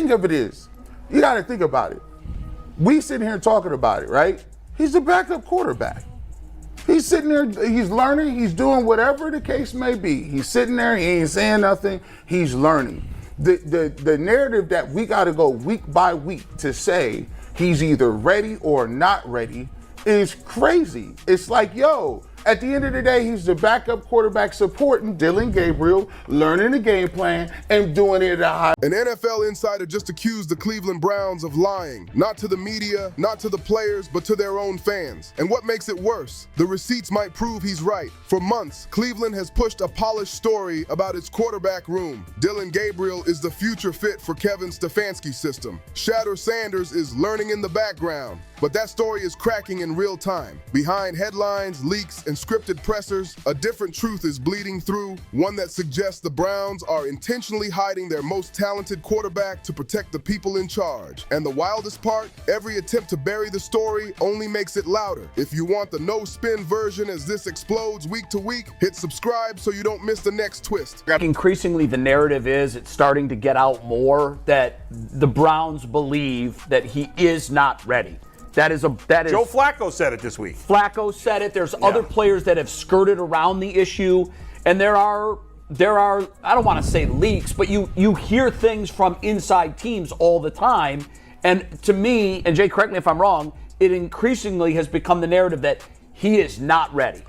thing of it is, you got to think about it. We sitting here talking about it, right? He's the backup quarterback. He's sitting there, he's learning, he's doing whatever the case may be. He's sitting there, he ain't saying nothing, he's learning. The narrative that we got to go week by week to say he's either ready or not ready is crazy. It's like, yo, at the end of the day, he's the backup quarterback supporting Dylan Gabriel, learning the game plan, and doing it at a high. An NFL insider just accused the Cleveland Browns of lying, not to the media, not to the players, but to their own fans. And what makes it worse? The receipts might prove he's right. For months, Cleveland has pushed a polished story about its quarterback room. Dylan Gabriel is the future fit for Kevin Stefanski's system. Shedeur Sanders is learning in the background. But that story is cracking in real time. Behind headlines, leaks, and scripted pressers, a different truth is bleeding through, one that suggests the Browns are intentionally hiding their most talented quarterback to protect the people in charge. And the wildest part, every attempt to bury the story only makes it louder. If you want the no-spin version as this explodes week to week, hit subscribe so you don't miss the next twist. Increasingly, the narrative is, it's starting to get out more that the Browns believe that he is not ready. That is Joe Flacco said it this week. Flacco said it. There's other players that have skirted around the issue, and there are I don't want to say leaks, but you hear things from inside teams all the time. And to me, and Jay, correct me if I'm wrong, it increasingly has become the narrative that he is not ready.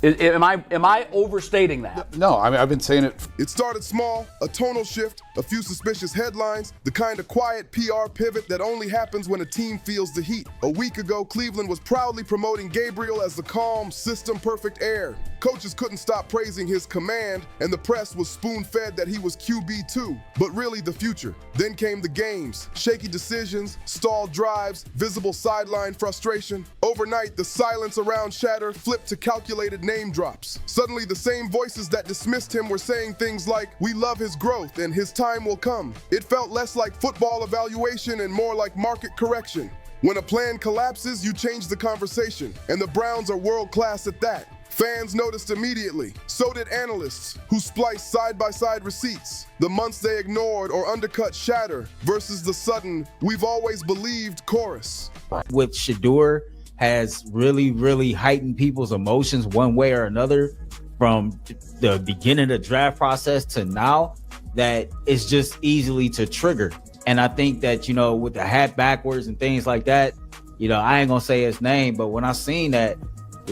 Am I overstating that? No, I mean, I've been saying it. It started small, a tonal shift, a few suspicious headlines, the kind of quiet PR pivot that only happens when a team feels the heat. A week ago, Cleveland was proudly promoting Gabriel as the calm, system-perfect heir. Coaches couldn't stop praising his command, and the press was spoon-fed that he was QB2, but really the future. Then came the games, shaky decisions, stalled drives, visible sideline frustration. Overnight, the silence around Shadour flipped to calculated name drops. Suddenly, the same voices that dismissed him were saying things like, "We love his growth and his time will come." It felt less like football evaluation and more like market correction. When a plan collapses, you change the conversation, and the Browns are world-class at that. Fans noticed immediately. So did analysts, who spliced side-by-side receipts. The months they ignored or undercut Shadour versus the sudden, "we've always believed" chorus. With Shadour has really heightened people's emotions one way or another from the beginning of the draft process to now, that it's just easily to trigger. And I think that, with the hat backwards and things like that, I ain't gonna say his name, but when I seen that,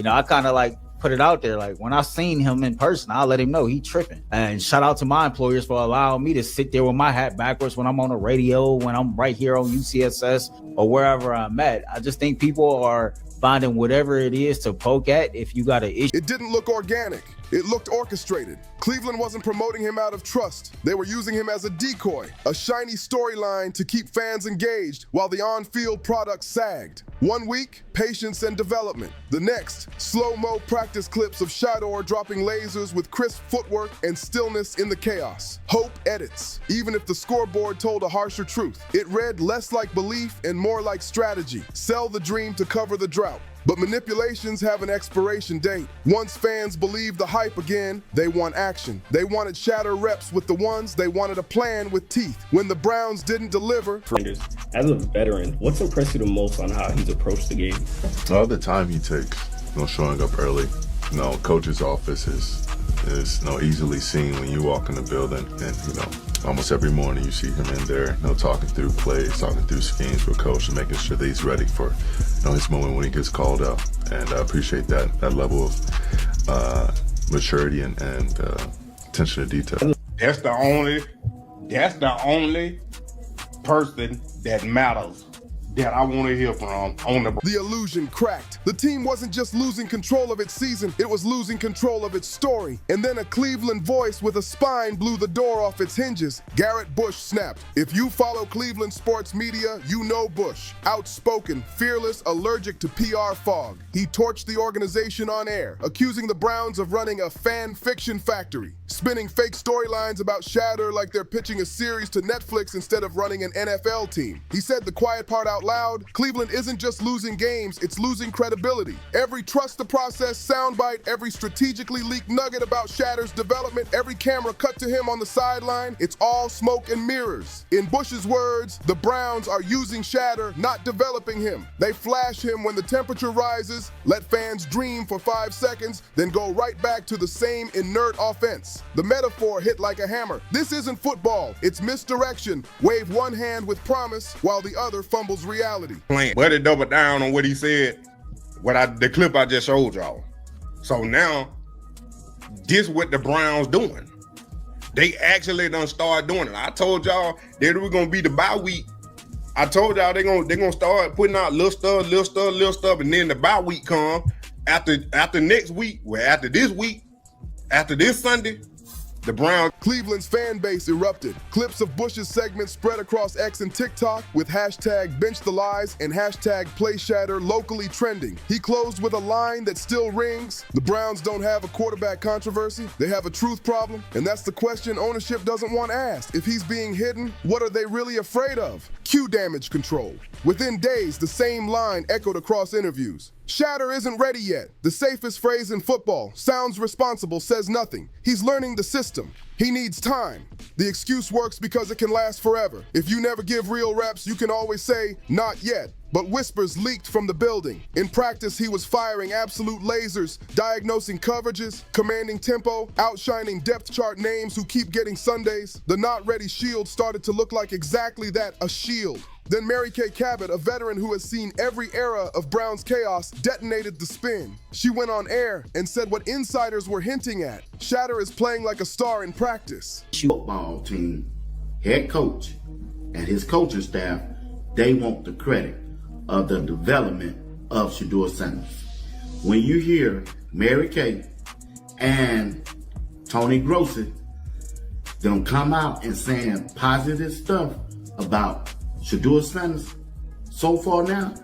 I kind of like put it out there. Like, when I seen him in person, I'll let him know he tripping. And shout out to my employers for allowing me to sit there with my hat backwards when I'm on the radio, when I'm right here on UCSS or wherever I'm at. I just think people are finding whatever it is to poke at if you got an issue. It didn't look organic. It looked orchestrated. Cleveland wasn't promoting him out of trust. They were using him as a decoy, a shiny storyline to keep fans engaged while the on-field product sagged. 1 week, patience and development. The next, slow-mo practice clips of Shadour dropping lasers with crisp footwork and stillness in the chaos. Hope edits, even if the scoreboard told a harsher truth. It read less like belief and more like strategy. Sell the dream to cover the drought. But manipulations have an expiration date. Once fans believe the hype again, they want action. They wanted Shadour reps with the ones, they wanted a plan with teeth. When the Browns didn't deliver. As a veteran, what's impressed you the most on how he's approached the game? All the time he takes, showing up early. Coach's office is easily seen when you walk in the building, and almost every morning you see him in there, talking through plays, talking through schemes with coach, and making sure that he's ready for his moment when he gets called up. And I appreciate that level of maturity and attention to detail. That's the only person that matters that I want to hear from on the illusion cracked. The team wasn't just losing control of its season, it was losing control of its story. And then a Cleveland voice with a spine blew the door off its hinges. Garrett Bush snapped. If you follow Cleveland sports media, you know Bush. Outspoken, fearless, allergic to PR fog. He torched the organization on air, accusing the Browns of running a fan fiction factory, spinning fake storylines about Shadour like they're pitching a series to Netflix instead of running an NFL team. He said the quiet part out out loud, Cleveland isn't just losing games, it's losing credibility. Every trust the process soundbite, every strategically leaked nugget about Shadur's development, every camera cut to him on the sideline, it's all smoke and mirrors. In Bush's words, the Browns are using Shadour, not developing him. They flash him when the temperature rises, let fans dream for 5 seconds, then go right back to the same inert offense. The metaphor hit like a hammer. This isn't football, it's misdirection. Wave one hand with promise while the other fumbles reality. But it doubled down on what he said, the clip I just showed y'all. So now, this what the Browns doing. They actually done start doing it. I told y'all that it was gonna be the bye week. I told y'all they gonna start putting out little stuff, and then the bye week come after next week. Well, after this Sunday, the Browns. Cleveland's fan base erupted. Clips of Bush's segments spread across X and TikTok with hashtag Bench the Lies and hashtag Play Shadour locally trending. He closed with a line that still rings. The Browns don't have a quarterback controversy. They have a truth problem. And that's the question ownership doesn't want asked. If he's being hidden, what are they really afraid of? Cue damage control. Within days, the same line echoed across interviews. Shadour isn't ready yet. The safest phrase in football, sounds responsible, says nothing. He's learning the system. He needs time. The excuse works because it can last forever. If you never give real reps, you can always say, not yet. But whispers leaked from the building. In practice, he was firing absolute lasers, diagnosing coverages, commanding tempo, outshining depth chart names who keep getting Sundays. The not ready shield started to look like exactly that, a shield. Then Kay Cabot, a veteran who has seen every era of Browns chaos, detonated the spin. She went on air and said what insiders were hinting at. Shadour is playing like a star in practice. Football team, head coach, and his coaching staff, they want the credit of the development of Shedeur Sanders. When you hear Mary Kay and Tony Grossi, them come out and saying positive stuff about Shedeur Sanders, so far now,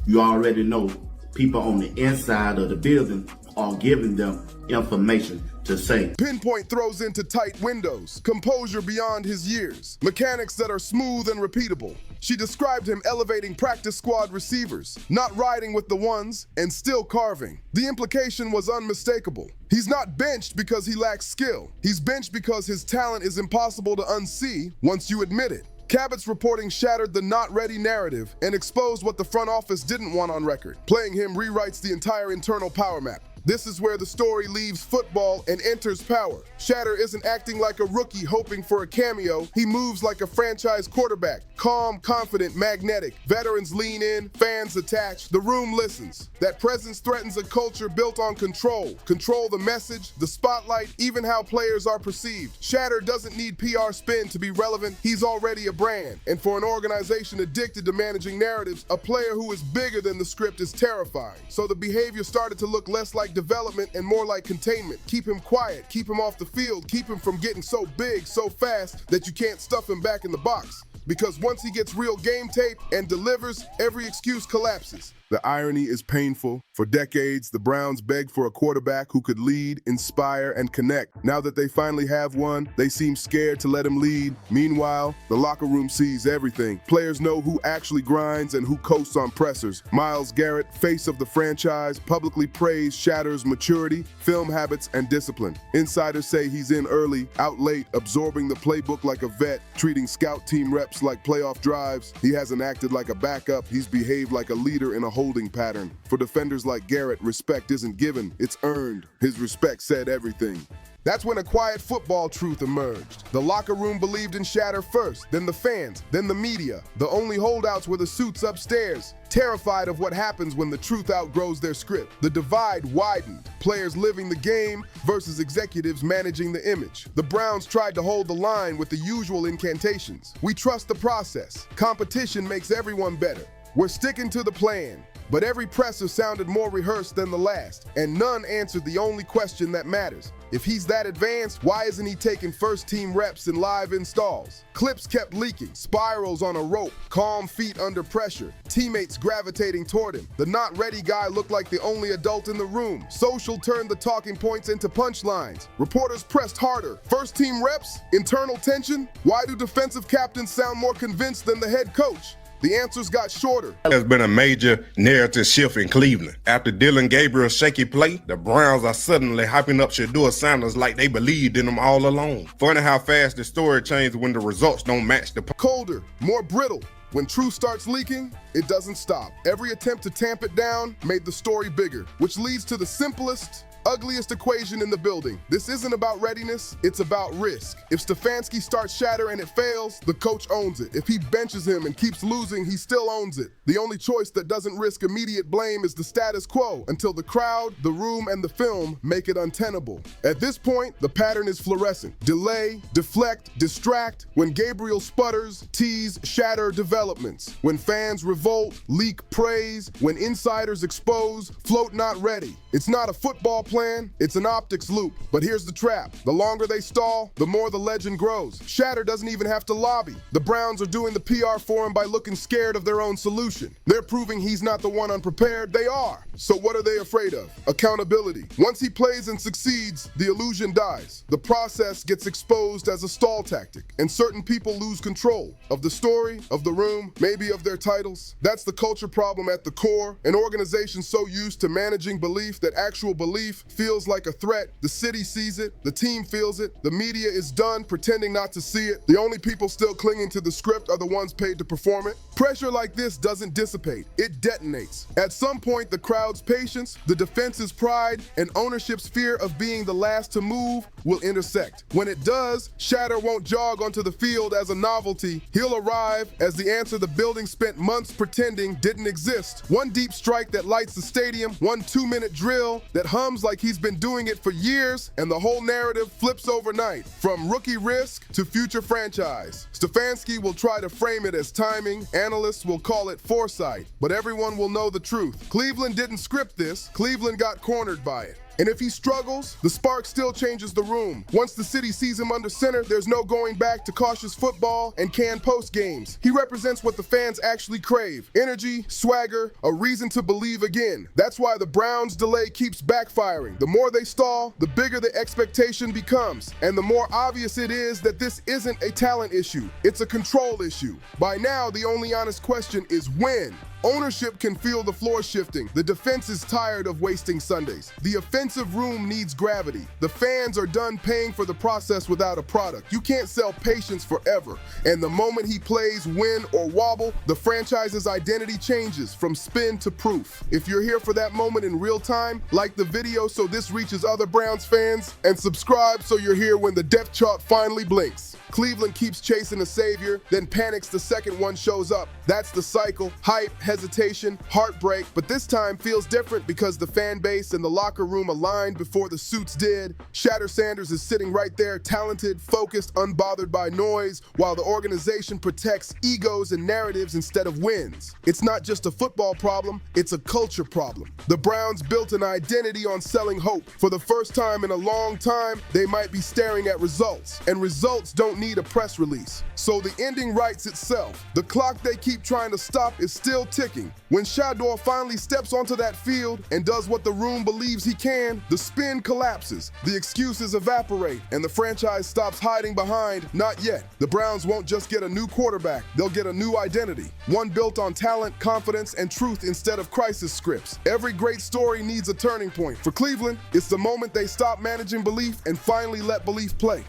you already know people on the inside of the building are giving them information to say. Pinpoint throws into tight windows, composure beyond his years, mechanics that are smooth and repeatable. She described him elevating practice squad receivers, not riding with the ones, and still carving. The implication was unmistakable. He's not benched because he lacks skill. He's benched because his talent is impossible to unsee once you admit it. Cabot's reporting shattered the not ready narrative and exposed what the front office didn't want on record. Playing him rewrites the entire internal power map. This is where the story leaves football and enters power. Shadour isn't acting like a rookie hoping for a cameo. He moves like a franchise quarterback. Calm, confident, magnetic. Veterans lean in, fans attach. The room listens. That presence threatens a culture built on control. Control the message, the spotlight, even how players are perceived. Shadour doesn't need PR spin to be relevant. He's already a brand. And for an organization addicted to managing narratives, a player who is bigger than the script is terrifying. So the behavior started to look less like development and more like containment. Keep him quiet, keep him off the field, keep him from getting so big, so fast that you can't stuff him back in the box. Because once he gets real game tape and delivers, every excuse collapses. The irony is painful. For decades, the Browns begged for a quarterback who could lead, inspire, and connect. Now that they finally have one, they seem scared to let him lead. Meanwhile, the locker room sees everything. Players know who actually grinds and who coasts on pressers. Myles Garrett, face of the franchise, publicly praised Shadur's maturity, film habits, and discipline. Insiders say he's in early, out late, absorbing the playbook like a vet, treating scout team reps like playoff drives. He hasn't acted like a backup. He's behaved like a leader in a holding pattern. For defenders like Garrett, respect isn't given, it's earned. His respect said everything. That's when a quiet football truth emerged. The locker room believed in Shadour first, then the fans, then the media. The only holdouts were the suits upstairs, terrified of what happens when the truth outgrows their script. The divide widened, players living the game versus executives managing the image. The Browns tried to hold the line with the usual incantations. We trust the process. Competition makes everyone better. We're sticking to the plan. But every presser sounded more rehearsed than the last, and none answered the only question that matters. If he's that advanced, why isn't he taking first-team reps in live installs? Clips kept leaking, spirals on a rope, calm feet under pressure, teammates gravitating toward him. The not-ready guy looked like the only adult in the room. Social turned the talking points into punchlines. Reporters pressed harder. First-team reps? Internal tension? Why do defensive captains sound more convinced than the head coach? The answers got shorter. There's been a major narrative shift in Cleveland. After Dylan Gabriel's shaky play, the Browns are suddenly hyping up Shedeur Sanders like they believed in him all along. Funny how fast the story changes when the results don't match the... Colder, more brittle. When truth starts leaking, it doesn't stop. Every attempt to tamp it down made the story bigger, which leads to the simplest, ugliest equation in the building. This isn't about readiness, it's about risk. If Stefanski starts Shadour and it fails, the coach owns it. If he benches him and keeps losing, he still owns it. The only choice that doesn't risk immediate blame is the status quo until the crowd, the room, and the film make it untenable. At this point, the pattern is fluorescent. Delay, deflect, distract. When Gabriel sputters, tease, shatter developments. When fans revolt, leak praise. When insiders expose, float not ready. It's not a football plan, it's an optics loop. But here's the trap. The longer they stall, the more the legend grows. Shadour doesn't even have to lobby. The Browns are doing the PR for him by looking scared of their own solution. They're proving he's not the one unprepared, they are. So what are they afraid of? Accountability. Once he plays and succeeds, the illusion dies. The process gets exposed as a stall tactic, and certain people lose control of the story, of the room, maybe of their titles. That's the culture problem at the core. An organization so used to managing belief that actual belief feels like a threat. The city sees it, the team feels it, the media is done pretending not to see it. The only people still clinging to the script are the ones paid to perform it. Pressure like this doesn't dissipate, it detonates. At some point, the crowd's patience, the defense's pride, and ownership's fear of being the last to move will intersect. When it does, Shadour won't jog onto the field as a novelty. He'll arrive as the answer the building spent months pretending didn't exist. One deep strike that lights the stadium, one 2-minute drill that hums like he's been doing it for years, and the whole narrative flips overnight. From rookie risk to future franchise. Stefanski will try to frame it as timing, analysts will call it foresight, but everyone will know the truth. Cleveland didn't script this, Cleveland got cornered by it. And if he struggles, the spark still changes the room. Once the city sees him under center, there's no going back to cautious football and canned post games. He represents what the fans actually crave. Energy, swagger, a reason to believe again. That's why the Browns' delay keeps backfiring. The more they stall, the bigger the expectation becomes. And the more obvious it is that this isn't a talent issue. It's a control issue. By now, the only honest question is when. Ownership can feel the floor shifting. The defense is tired of wasting Sundays. The offensive room needs gravity. The fans are done paying for the process without a product. You can't sell patience forever. And the moment he plays win or wobble, the franchise's identity changes from spin to proof. If you're here for that moment in real time, like the video so this reaches other Browns fans, and subscribe so you're here when the depth chart finally blinks. Cleveland keeps chasing a savior, then panics the second one shows up. That's the cycle. Hype, hesitation, heartbreak, but this time feels different because the fan base and the locker room aligned before the suits did. Shedeur Sanders is sitting right there, talented, focused, unbothered by noise, while the organization protects egos and narratives instead of wins. It's not just a football problem, it's a culture problem. The Browns built an identity on selling hope. For the first time in a long time, they might be staring at results, and results don't need a press release. So the ending writes itself. The clock they keep trying to stop is still ticking. When Shadour finally steps onto that field and does what the room believes he can, the spin collapses, the excuses evaporate, and the franchise stops hiding behind, not yet. The Browns won't just get a new quarterback, they'll get a new identity. One built on talent, confidence, and truth instead of crisis scripts. Every great story needs a turning point. For Cleveland, it's the moment they stop managing belief and finally let belief play.